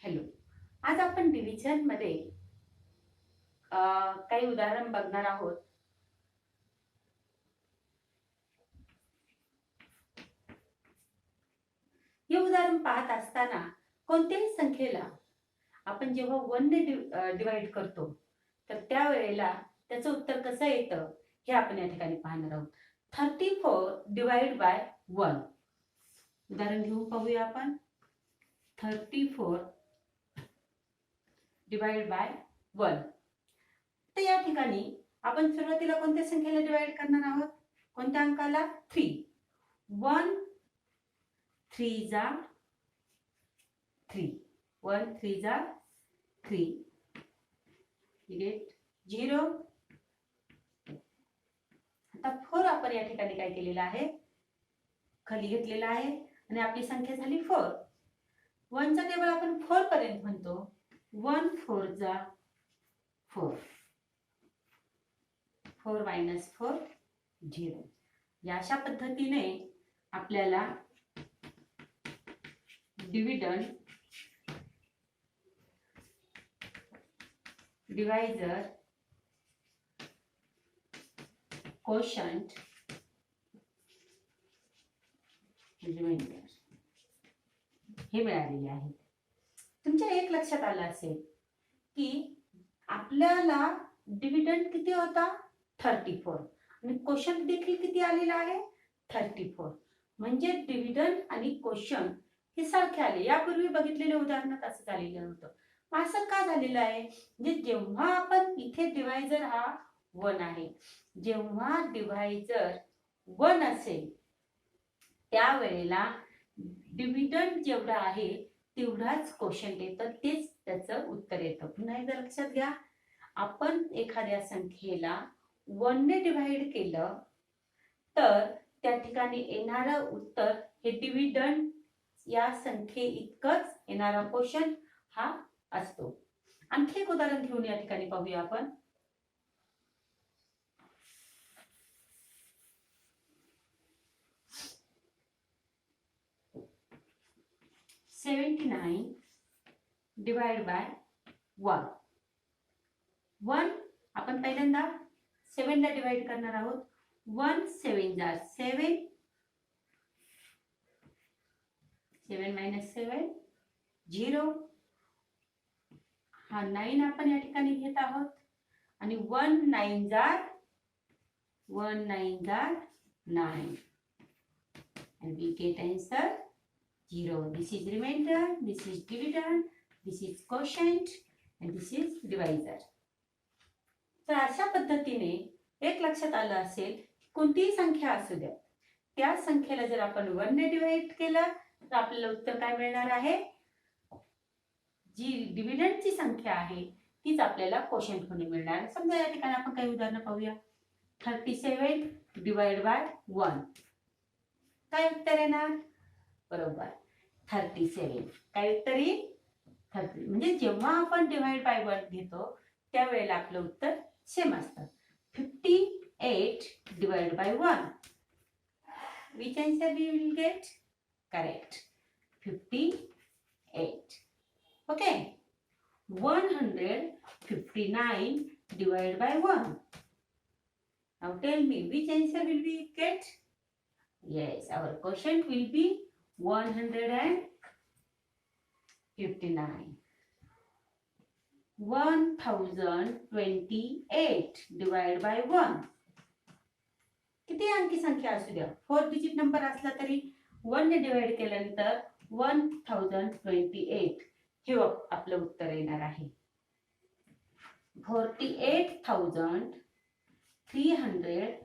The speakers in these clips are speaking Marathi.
हॅलो. आज आपण डिव्हिजन मध्ये काही उदाहरण बघणार आहोत. हे उदाहरण पाहत असताना कोणत्याही संख्येला आपण जेव्हा 1 ने डिवाइड करतो तर त्यावेळेला त्याचं उत्तर कसं येतं हे आपण या ठिकाणी पाहणार आहोत. 34 डिवाइड बाय 1. उदाहरण घेऊन पाहूया आपण. 34 डिवाइड बाय 1. तर या ठिकाणी आपण सुरुवातीला कोणत्या संख्येला डिवाइड करणार आहोत? कोणत्या अंकाला? 3. 1 3 जा 3. 1 3 जा 3. You get 0. आता 4 आपण या ठिकाणी काय केलेलं आहे? खाली घेतलेला आहे आणि आपली संख्या झाली 4. 1 चा टेबल आपण 4 पर्यंत म्हणतो. 1 4 जा 4. 4 मायनस 4 0. या अशा पद्धतीने आपल्याला डिव्हिडंड, डिवायझर, कोशंट, रिमाइंडर हे मिळालेले आहे. तुमच्या एक लक्षात आलं असेल की आपल्याला डिव्हिडंड किती होता? 34 आणि कोशंट देखील किती आलेला आहे? 34. म्हणजे डिव्हिडंड आणि कोशंट हे सारखे आले. यापूर्वी बघितलेल्या उदाहरणात असं झालेलं नव्हतं. असं का झालेलं आहे? म्हणजे जेव्हा आपण इथे डिवायझर हा 1 आहे, जेव्हा डिवायझर 1 असेल त्यावेळेला डिव्हिडंड जेवढा आहे तेवढाच कोशंट येतं, तेच त्याचं उत्तर येतं. पुन्हा एकदा लक्षात घ्या, आपण एखाद्या संख्येला 1 ने डिवाइड केलं तर त्या ठिकाणी येणारं उत्तर हे डिव्हिडंड या संख्ये इतकंच येणारा कोशंट हा असतो. आणखी एक उदाहरण घेऊन या ठिकाणी पाहूया आपण. $79 डिवाइड बाय 1. 1 आपण पहिल्यांदा 7 ला डिवाइड करणार आहोत. 1 7 जा 7. 7 मायनस 7 0. हा 9 आपण या ठिकाणी घेत आहोत आणि 1 9 जा 9 and we get answer 0. This is remainder, this is dividend, this is quotient and this is divisor. तर अशा पद्धतीने एक लक्षात आलं असेल, कोणतीही संख्या असू द्या त्या संख्येला जर आपण 1 ने डिवाइड केलं तर आपल्याला उत्तर काय मिळणार आहे? जी डिव्हिडंडची संख्या आहे तीच आपल्याला कोशंट म्हणून मिळणार. समजा या ठिकाणी आपण काही उदाहरण पाहूया. 37 डिवाइड बाय 1. काय उत्तर येणार? बरोबर 37. काय उत्तर येईल? 30. म्हणजे जेव्हा आपण डिवाइड बाय 1 घेतो त्यावेळेला आपलं उत्तर सेम असतं. 58 divide by 1. Which answer we will get? Correct. 58. Okay. 159 divided by 1. Now tell me which answer will we get? Yes, our quotient will be 159. 1028 divided by 1. किती अंकी संख्या असू द्या, 4 डिजिट नंबर असला तरी 1 ने डिवाइड केल्यानंतर 1028 हे आपलं उत्तर येणार आहे. 48,314.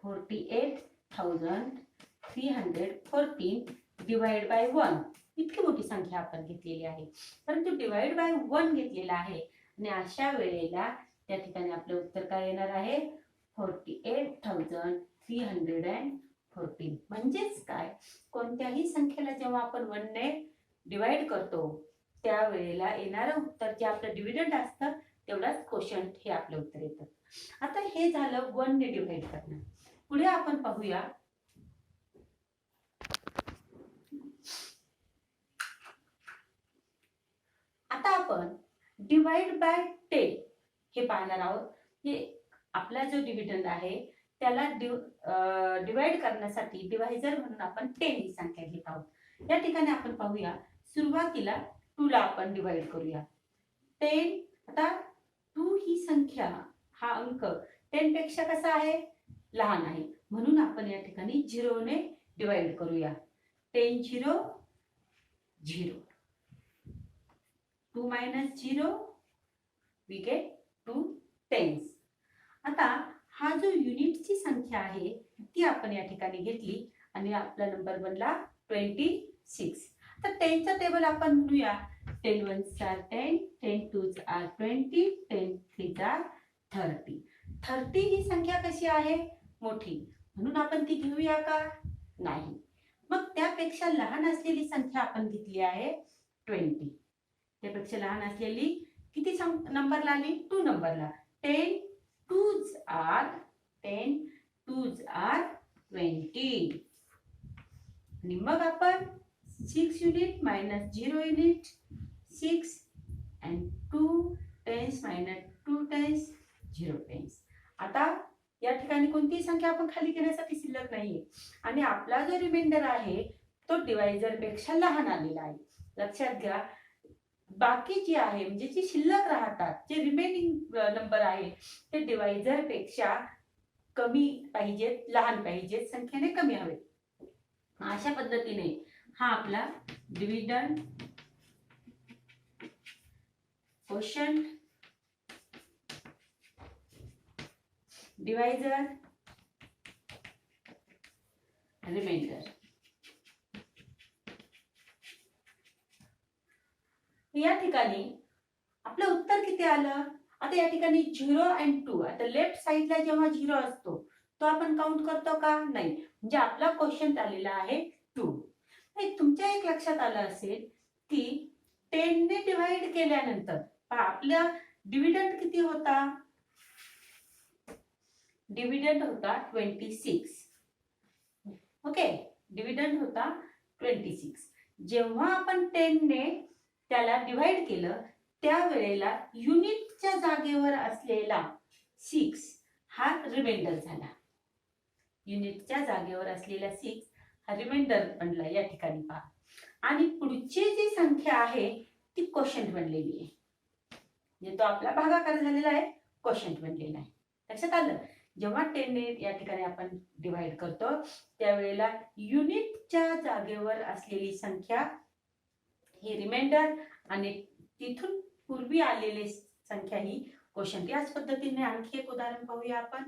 48,314 डिवाइड बाय 1. इतकी मोठी संख्या आपण घेतलेली आहे, परंतु डिवाइड बाय 1 घेतलेला आहे आणि अशा वेळेला त्या ठिकाणी आपलं उत्तर काय येणार आहे? 48,314. म्हणजेच काय, कोणत्याही संख्येला जेव्हा आपण 1 ने डिवाइड करतो त्यावेळेला येणारं उत्तर जे आपलं डिव्हिडंड असतं तेवढाच कोशंट हे आपलं उत्तर येतं. आता हे झालं 1 ने डिवाइड करणं. पुढे आपण पाहूया आता आपण डिवाइड बाय 10 हे पाहणार आहोत. हे आपला जो डिव्हिडंड आहे त्याला डिवाइड करण्यासाठी डिवायझर म्हणून आपण 10 ही संख्या घेत आहोत. या ठिकाणी आपण पाहूया सुरुवातीला 2 ला आपण डिवाइड करूया. 10 आता 2 ही संख्या हा अंक 10 पेक्षा कसा आहे लहान आहे म्हणून आपण या ठिकाणी 0 ने डिवाइड करूया. 10 0 0 2 minus 0 we get 2 tens. आता हा जो युनिटची संख्या आहे ती आपण या ठिकाणी घेतली आणि आपला नंबर बनला 26. आता 10 चा टेबल आपण म्हणूया. 10 ones are 10, 10 twos are 20, 10 threes are 30. 30 ही संख्या कशी आहे मोठी म्हणून आपण ती घेऊया का नाही. मग त्यापेक्षा लहान असलेली संख्या आपण घेतली आहे 20. त्यापेक्षा लहान असलेली किती नंबरला आली 2 नंबरला. 10 twos are 20. आणि मग आपण 6 unit minus 0 unit 6 and 2 tens minus 2 tens 0 tens. आता या ठिकाणी कोणतीही संख्या आपण खाली घेण्यासाठी शिल्लक नाहीये आणि आपला जो रिमाइंडर आहे तो डिवायझर पेक्षा लहान आलेला आहे. लक्षात घ्या बाकी जी आहे म्हणजे जी शिल्लक राहतात जे रिमेनिंग नंबर आहे ते डिवायझर पेक्षा कमी पाहिजेत लहान पाहिजेत संख्येने कमी हवेत. अशा पद्धतीने हा आपला डिव्हिडंड क्वोशंट डिवायझर रिमाइंडर या ठिकाणी आपलं उत्तर किती आलं. आता या ठिकाणी 0 and 2 आता लेफ्ट साइडला जेव्हा 0 असतो तो आपण काउंट करतो का नाही म्हणजे आपला क्वेश्चन आलेला आहे 2. तुमच्या एक लक्षात आलं असेल की 10 ने डिवाइड केल्यानंतर आपला डिव्हिडंड किती होता डिव्हिडंड होता 26. ओके डिव्हिडंड होता 26. जेव्हा आपण 10 ने त्याला डिवाइड केलं त्यावेळेला युनिटच्या जागेवर असलेला 6 हा रिमाइंडर झाला. युनिटच्या जागेवर असलेला 6 हा रिमाइंडर बनला या ठिकाणी पहा. आणि पुढची जी संख्या आहे ती क्वोशंट बनलेली आहे म्हणजे तो आपला भागाकार झालेला आहे क्वोशंट बनलेला आहे. लक्षात आलं. जेव्हा 10 ने या ठिकाणी आपण डिवाइड करतो त्यावेळेला युनिटच्या जागेवर असलेली संख्या ही रिमाइंडर आणि तिथून पूर्वी आलेली संख्या ही क्वोशंट. याच पद्धतीने आणखी एक उदाहरण पाहूया आपण.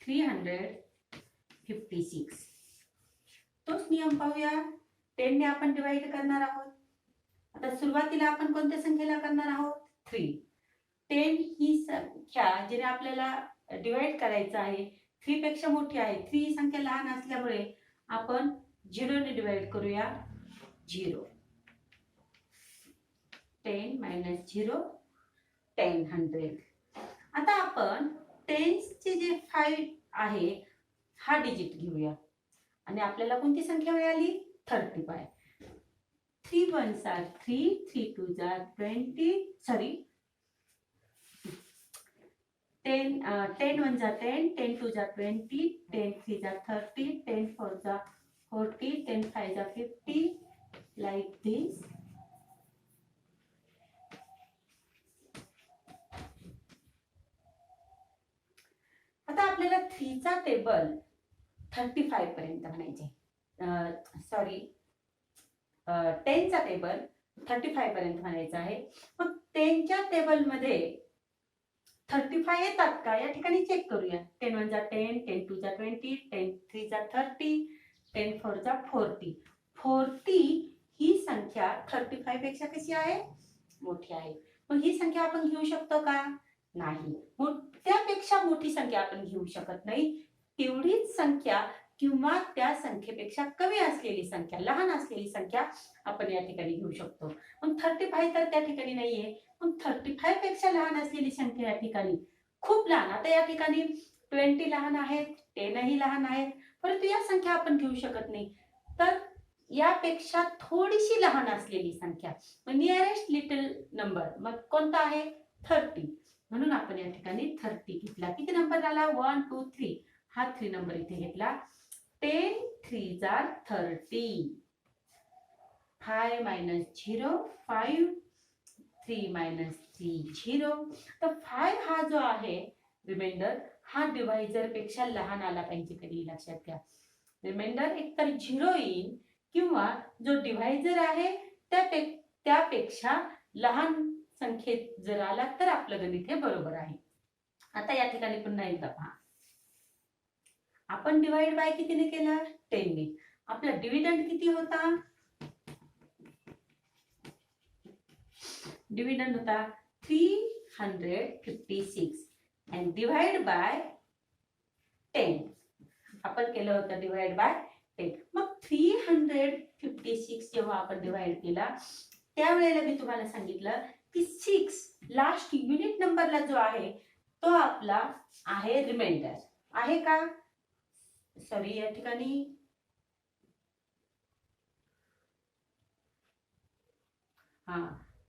$356 तोच नियम पाहूया. 10 ने आपण डिवाइड करणार आहोत. आता सुरुवातीला आपण कोणत्या संख्येला करणार आहोत 3. 10 ही संख्या जिने आपल्याला डिवाइड करायचं आहे 3 पेक्षा मोठी आहे. 3 ही संख्या लहान असल्यामुळे आपण 0 ने डिवाइड करूया. 0 10 minus 0 10 100. आता आपण टेन्स चे जे 5 आहे हा डिजिट घेऊया आणि आपल्याला कोणती संख्या मिळाली 35. 3 ones are 3, 3 twos are 20, sorry 10 ones are 10, 10 twos are 20, 10 threes are 30, 10 fours are 40, 10 fives are 50 like this. आता आपल्याला 3 चा टेबल 35 पर्यंत म्हणायचे. सॉरी 10 चा टेबल 35 पर्यंत म्हणायचा आहे. मग 10 च्या टेबल मध्ये 35 येतात का या ठिकाणी चेक करूया. 10 ones are 10, 10 twos are 20, 10 threes are 30, 10 fours are 40. 40 ही संख्या 35 पेक्षा कशी आहे मोठी आहे. मग ही संख्या आपण घेऊ शकतो का नाही. त्यापेक्षा मोठी संख्या आपण घेऊ शकत नाही. तेवढीच संख्या किंवा त्या संख्येपेक्षा कमी असलेली संख्या, लहान असलेली संख्या आपण या ठिकाणी घेऊ शकतो. पण 35 तर त्या ठिकाणी नाहीये, पण 35 पेक्षा लहान असलेली संख्या या ठिकाणी खूप लहान. आता या ठिकाणी 20 लहान आहेत, 10 ही लहान आहेत, परंतु या संख्या आपण घेऊ शकत नाही. तर यापेक्षा थोडीशी लहान असलेली संख्या, नियरेस्ट लिटल नंबर मग कोणता आहे? 30. म्हणून आपण या ठिकाणी 30 घेतला. किती नंबर झाला? 1 2 3. हा 3 नंबर इथे घेतला. 10 3s are 30. 5 minus 0, 5. 3 minus 3 0. तर 5 हा जो आहे रिमाइंडर, हा डिवायझर पेक्षा लहान आला पाहिजे. कधी लक्षात घ्या, रिमाइंडर एकतर 0 येईल किंवा जो डिवायझर आहे त्यापेक्षा लहान संख्येत जर आला तर आपलं गणित हे बरोबर आहे. आता या ठिकाणी पुन्हा एकदा पहा, आपण डिवाइड बाय कितीने केलं? 10 ने. आपला डिव्हिडंड किती होता? डिव्हिडंड होता 356 and divide by 10. आपण केलं होतं डिवाइड बाय 10. मग 356 जेव्हा आपण डिवाइड केला त्यावेळेला मी तुम्हाला सांगितलं की 6 लास्ट युनिट नंबरला जो आहे तो आपला आहे रिमाइंडर आहे का? सॉरी, या ठिकाणी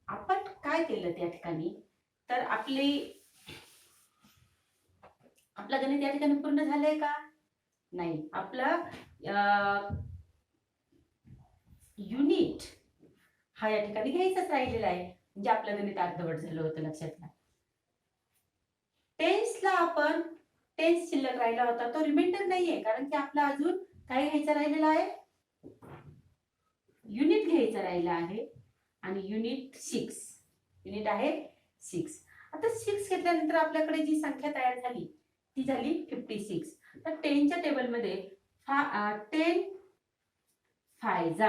आपण काय केलं त्या ठिकाणी, तर आपलं गणित या ठिकाणी पूर्ण झालंय का? नाही. आपलं युनिट हा या ठिकाणी घ्यायचाच राहिलेला आहे, म्हणजे आपलं गणित अर्धवट झालं होतं. लक्षात घ्या, टेन्सला आपण टेन्स शिल्लक राहिला होता, तो रिमाइंडर नाहीये, कारण की आपला अजून काय घ्यायचं राहिलेला आहे? युनिट घ्यायचं राहिला आहे. आणि युनिट 6 युनिट आहे 6. आता 6 घेतल्यानंतर आपल्याकडे जी संख्या तयार झाली ती झाली 56. तर 10च्या टेबलमध्ये 10 5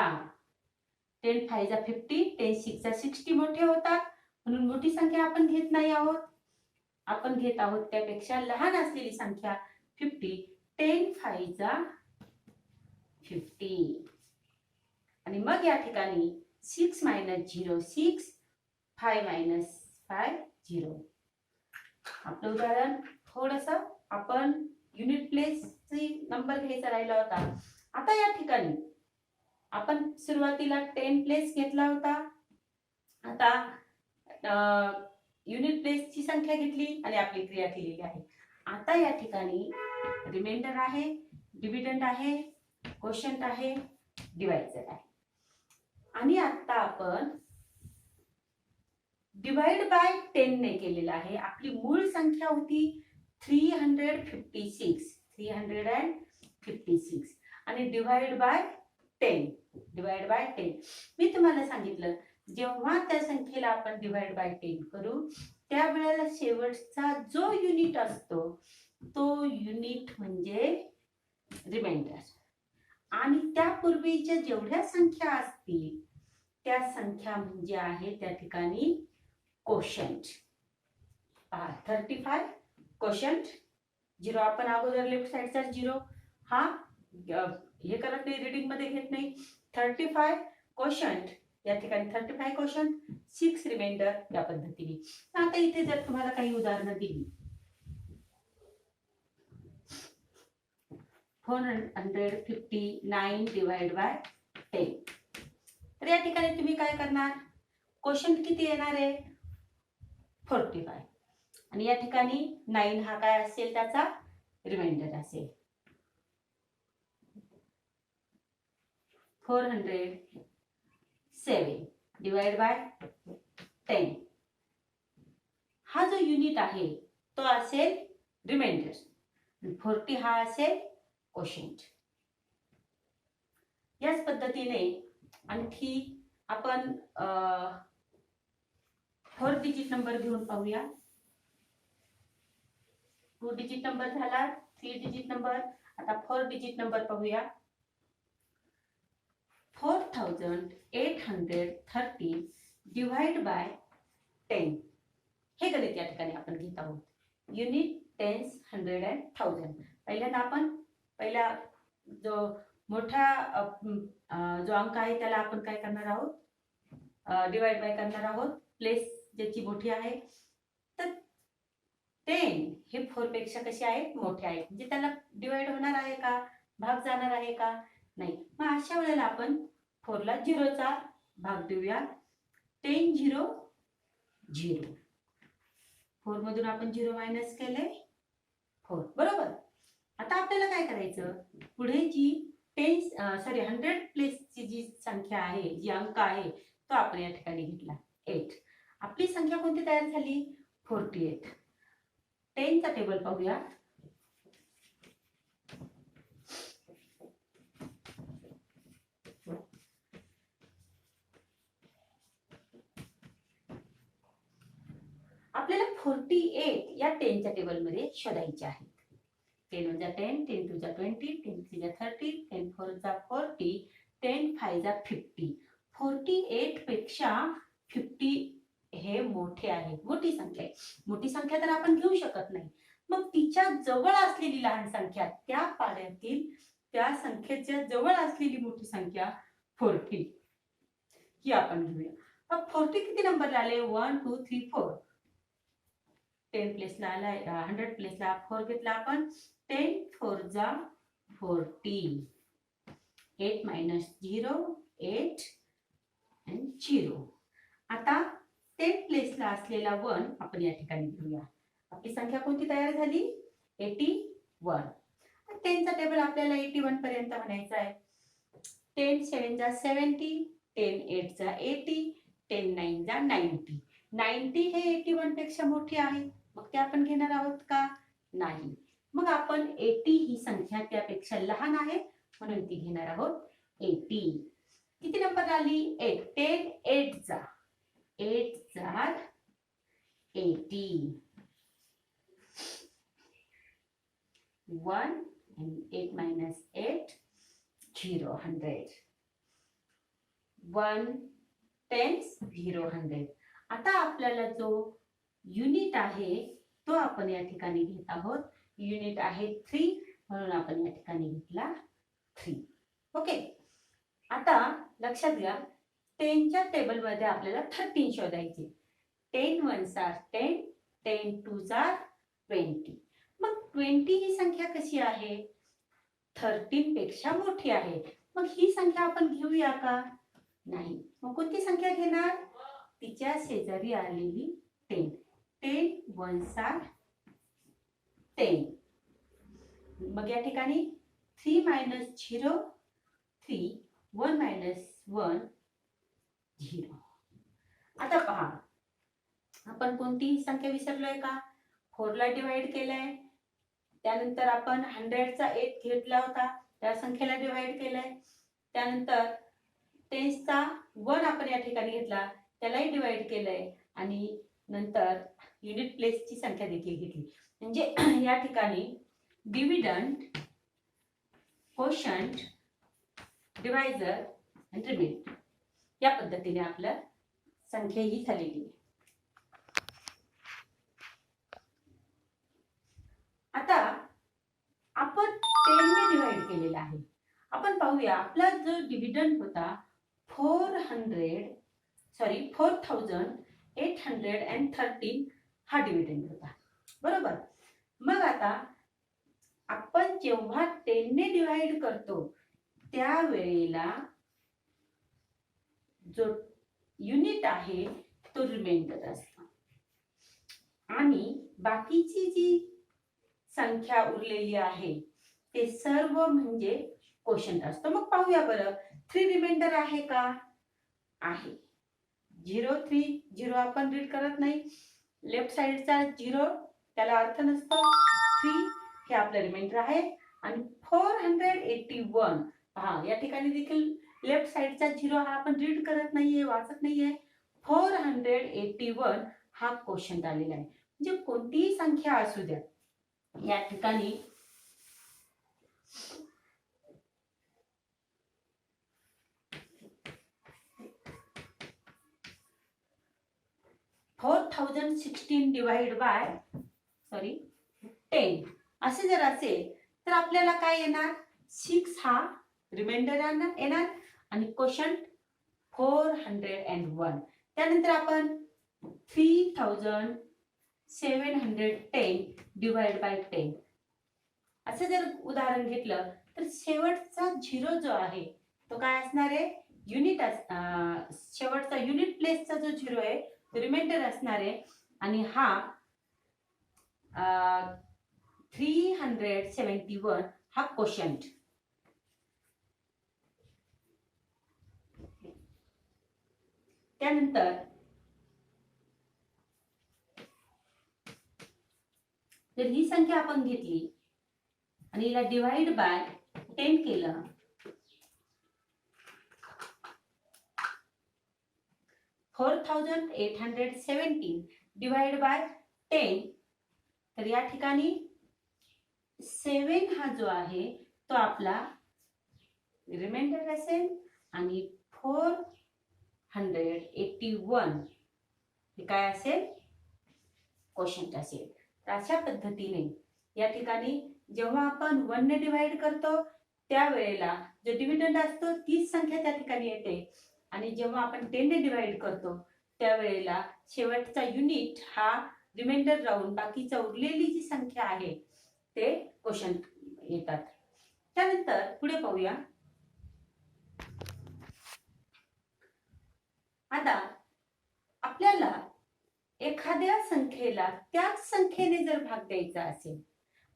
10 5 50, 10 6 60 मोठे होतात, म्हणून मोठी संख्या आपण घेत नाही आहोत. आपण घेत आहोत त्यापेक्षा लहान असलेली संख्या 50. 10 5 50. आणि मग या ठिकाणी 6 minus 0 6, 5 minus 5 0. आपलं उदाहरण थोडंसं आपण युनिट प्लेस नंबर घ्यायचा राहिला होता. आता या ठिकाणी आपण सुरुवातीला 10 प्लेस घेतला होता, आता युनिट प्लेसची संख्या घेतली आणि आपली क्रिया केलेली आहे. आता या ठिकाणी रिमाइंडर आहे, डिव्हिडंड आहे, क्वोशंट आहे, डिवायझर आहे. आणि आता आपण डिवाइड बाय 10 ने केलेला आहे. आपली मूळ संख्या होती 356 आणि डिवाइड बाय 10. मी तुम्हाला सांगितलं, जेव्हा त्या संख्येला आपण डिवाइड बाय 10 करू त्यावेळेला शेवटचा जो युनिट असतो तो युनिट म्हणजे रिमाइंडर, आणि त्यापूर्वीच्या जेवढ्या संख्या असतील त्या संख्या म्हणजे आहे त्या ठिकाणी क्वोशंट. 35 क्वोशंट 0, आपण अगोदर लेफ्ट साइडचा 0 हा हे करत नाही, रीडिंग मध्ये घेत नाही. 35 क्वोशंट या ठिकाणी 35 क्वोशंट, 6 रिमाइंडर या पद्धतीने. आता इथे जर तुम्हाला काही उदाहरणं दिली, 459 डिवाइड बाय 10, तर या ठिकाणी तुम्ही काय करणार? क्वोशंट किती येणार आहे? 45. आणि या ठिकाणी 9 हा काय असेल? त्याचा रिमाइंडर असेल. 407 डिवाइड बाय 10, हा जो युनिट आहे तो असेल रिमाइंडर, 40 हा असेल क्वोशंट. याच पद्धतीने आणखी आपण 4 डिजिट नंबर घेऊन पाहूया. 2 डिजिट नंबर झाला, 3 डिजिट नंबर. आता 4 डिजिट नंबर पाहूया. 4830 डिवाइड बाय 10, हे गणित या ठिकाणी आपण घेत आहोत. Unit, tens, 100 and 1000. पहिल्यांदा आपण पहिल्या जो मोठा जो अंक आहे त्याला आपण काय करणार आहोत, डिवाइड बाय करणार आहोत, प्लेस ज्याची मोठी आहे. तर 10 हे 4 पेक्षा कसे आहेत, मोठे आहेत, म्हणजे त्याला डिवाइड होणार आहे का, भाग जाणार आहे का, नाही. मग अशा वेळेला आपण 4 ला 0 चा भाग देऊया. 10 0 0. 4 मधून आपण 0 मायनस केले 4, बरोबर. आता आपल्याला काय करायचं, पुढे जी 100 प्लेसची जी संख्या आहे, जी अंक आहे, तो आपण या ठिकाणी घेतला 8. आपली संख्या कोणती तयार झाली, 48. 10 चा टेबल पाहूया. आपल्याला 48 या 10 च्या टेबल मध्ये शोधायचे आहे. 10 * 10, 10 * 2 = 20, 10 * 3 = 30, 10 * 4 = 40, 10 * 5 = 50. 48 पेक्षा 50 हे मोठे आहे, मोठी संख्या आहे. मोठी संख्या तर आपण घेऊ शकत नाही. मग तिच्या जवळ असलेली लहान संख्या, त्या पाड्यातील त्या संख्येच्या जवळ असलेली मोठी संख्या 40 ही आपण घेऊया. मग 40 किती नंबरला आले, 1 2 3 4. 10 प्लेसला आला, 100 प्लेसला 4 घेतला आपण. 10 4 = 40. 8 - 0 8 and 0. आता 10 प्लेसला असलेला 1 आपण या ठिकाणी घेऊया. आपली संख्या कोणती तयार झाली, 81. 10 चा टेबल आपल्याला 81 पर्यंत म्हणायचा आहे. 10 7 = 70, 10 8 = 80, 10 9 = 90. 90 हे 81 पेक्षा मोठी आहे, मग ते आपण घेणार आहोत का, नाही. मग आपण 80 ही संख्या त्यापेक्षा लहान आहे म्हणून ती घेणार आहोत 80. किती नंबर आली, 8. 10 8 = 80. 1 and 8 minus 8 0 100. 1 10 0 100. आता आपल्याला जो युनिट आहे तो आपण या ठिकाणी घेत आहोत. युनिट आहे 3 म्हणून आपण या ठिकाणी घेतला 3. ओके. आता लक्षात घ्या, 10 च्या टेबल मध्ये आपल्याला 13 शोधायचे. 10 1s are 10, 10 2s are 20. मग 20 ही संख्या कशी आहे, 13 पेक्षा मोठी आहे. मग ही संख्या आपण घेऊया का, नाही. मग कोणती संख्या घेणार, तिच्या शेजारी आलेली 10. 10 1s are 10. मग या ठिकाणी 3 - 0 3, 1 - 1 0. आता पहा, आपण कोणती संख्या विसरलोय का, 4 ला डिवाइड केलाय. त्यानंतर आपण 100 चा 8 घेतला होता, त्या संख्येला डिवाइड केलाय. त्यानंतर 10 चा 1 आपण या ठिकाणी घेतला, त्यालाही डिवाइड केलंय. आणि नंतर युनिट प्लेसची संख्या देखील घेतली. म्हणजे या ठिकाणी डिव्हिडंड, कोशंट, डिवायझर आणि रिमाइंडर या पद्धतीने आपलं संख्या ही झालेली आहे. आता आपण 10 ने डिवाइड केलेला आहे. आपण पाहूया, आपला जो डिव्हिडंड होता 4813 हा डिव्हिडंड होता, बरोबर. मग आता आपण जेव्हा 10 ने डिवाइड करतो त्यावेळेला जो युनिट आहे तो रिमाइंडर असतो आणि बाकीची जी संख्या उरलेली आहे ते सर्व म्हणजे कोशंट असतो. मग पाहूया बरं, 3 रिमाइंडर आहे का, आहे. 0 3 0 आपण रीड करत नाही. लेफ्ट साइडचा 0 त्याला अर्थ नसतो. 3 हे आपलं रिमाइंडर आहे. आणि 481 पहा, या ठिकाणी देखील लेफ्ट साइडचा 0 हा आपण रीड करत नाहीये, वाचत नाहीये. 481 हा कोशंट आलेला आहे. म्हणजे कोणतीही संख्या असू द्या, या ठिकाणी डिवाइड बाय 10 असे जर असेल तर आपल्याला काय येणार, 6 हा रिमाइंडर येणार आणि क्वोशंट 401. त्यानंतर आपण 3710 डिवाइड बाय 10 असं जर उदाहरण घेतलं तर शेवटचा 0 जो आहे तो काय असणार आहे, युनिट शेवटचा युनिट प्लेसचा जो 0 आहे तो रिमाइंडर असणार आहे आणि हा 371 हा क्वोशंट. त्यानंतर जर ही संख्या आपण घेतली आणि हिला डिवाइड बाय 10 केलं, $4,817 डिवाइड बाय 10, तर या ठिकाणी 7 हा जो आहे तो आपला रिमाइंडर असेल आणि 481 हे काय असेल, क्वोशंट असेल. तर अशा पद्धतीने या ठिकाणी जेव्हा आपण 1 ने डिवाइड करतो त्यावेळेला जो डिव्हिडंड असतो तीच संख्या त्या ठिकाणी येते आणि जेव्हा आपण 10 ने डिवाइड करतो त्यावेळेला शेवटचा युनिट हा रिमाइंडर राहून बाकीचा उरलेली जी संख्या आहे ते क्वोशंट येतात. त्यानंतर पुढे पाहूया. आता आपल्याला एखाद्या संख्येला त्याच संख्येने जर भाग द्यायचा असेल,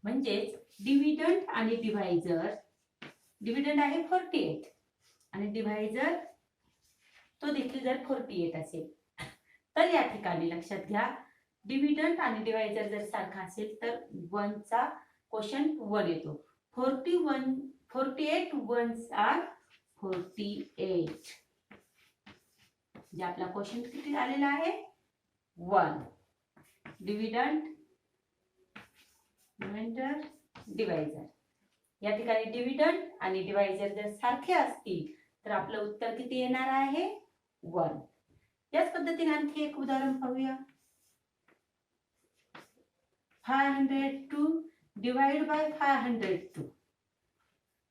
म्हणजेच डिव्हिडंड आणि डिव्हायजर, डिव्हिडंड आहे 48 आणि डिव्हायजर तो देखील जर 48 असेल, तर या ठिकाणी लक्षात घ्या डिव्हिडंड आणि डिव्हायजर जर सारखा असेल तर 1 चा क्वोशंट 1 येतो. 48 1s आर 48, जे आपला क्वोशंट किती आलेला आहे 1. डिव्हिडंड, रिमाइंडर, डिव्हायजर, या ठिकाणी डिव्हिडंड आणि डिव्हायजर जर सारखे असतील तर आपलं उत्तर किती येणार आहे 1. याच पद्धतीने आणखी एक उदाहरण पाहूया. 502 डिवाइड बाय 502,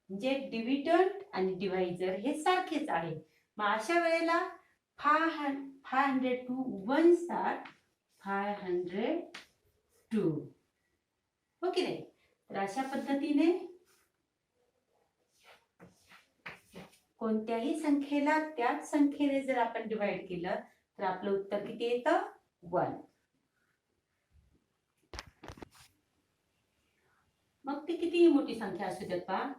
म्हणजे डिव्हिडंड आणि डिव्हायजर हे सारखेच आहे. मग अशा वेळेला 502 1s आर 502, हो की नाही. तर अशा पद्धतीने कोणत्याही संख्येला त्याच संख्येने जर आपण डिवाइड केलं तर आपलं उत्तर किती येतं 1. मग ती कितीही मोठी संख्या असू देत पहा.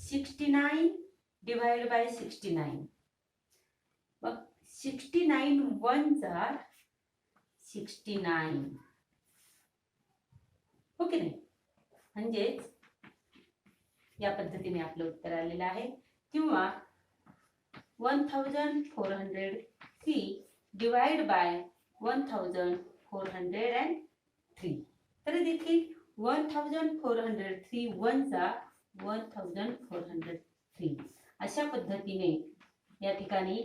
69 डिवाइड बाय 69, मग 69 1s आर 69, हो की नाही. म्हणजेच या पद्धतीने आपलं उत्तर आलेलं आहे. किंवा 1403 डिवाइड बाय 1403, तरी देखील 1403 1s आर 1403. अशा पद्धतीने या ठिकाणी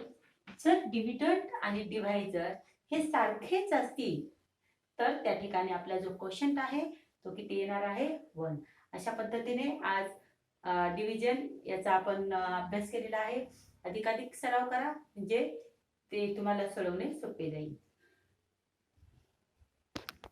जर डिव्हिडंड आणि डिव्हायजर हे सारखेच असतील तर त्या ठिकाणी आपला जो क्वोशंट आहे तो किती येणार आहे 1. अशा पद्धतीने आज डिव्हिजन याचा आपण अभ्यास केलेला आहे. अधिकाधिक सराव करा म्हणजे ते तुम्हाला सोडवणे सोपे जाईल.